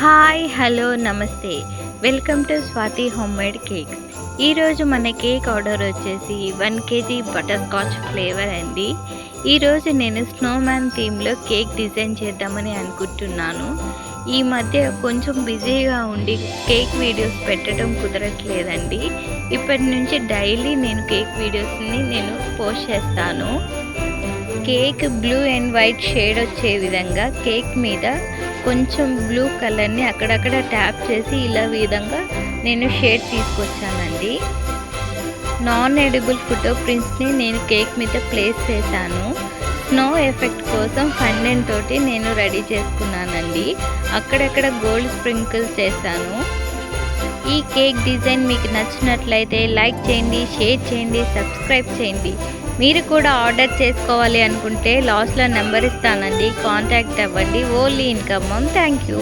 Hi hello నమస్తే. Welcome to Swathi homemade cakes. ఈరోజు మన కేక్ ఆర్డర్ వచ్చేసి 1 కేజీ బటర్ స్కాచ్ ఫ్లేవర్ అండి. ఈరోజు నేను స్నోమ్యాన్ థీమ్లో కేక్ డిజైన్ చేద్దామని అనుకుంటున్నాను. ఈ మధ్య కొంచెం బిజీగా ఉండి కేక్ వీడియోస్ పెట్టడం కుదరట్లేదండి. ఇప్పటి నుంచి డైలీ నేను కేక్ వీడియోస్ని పోస్ట్ చేస్తాను. Cake blue and white shade వచ్చే విధంగా కేక్ మీద కొంచెం బ్లూ కలర్ని అక్కడక్కడ ట్యాప్ చేసి ఇలా విధంగా నేను షేడ్ తీసుకొచ్చానండి. నాన్ ఎడిబుల్ ఫోటో ప్రింట్స్ని నేను కేక్ మీద ప్లేస్ చేశాను. స్నో ఎఫెక్ట్ కోసం ఫండెంట్ తోటి నేను రెడీ చేసుకున్నానండి. అక్కడక్కడ గోల్డ్ స్ప్రింకిల్స్ చేశాను. ఈ కేక్ డిజైన్ మీకు నచ్చినట్లయితే లైక్ చేయండి, షేర్ చేయండి, సబ్స్క్రైబ్ చేయండి. మీరు కూడా ఆర్డర్ చేసుకోవాలి అనుకుంటే లాస్ట్లో నెంబర్ ఇస్తానండి, కాంటాక్ట్ అవ్వండి. Only income. Thank you.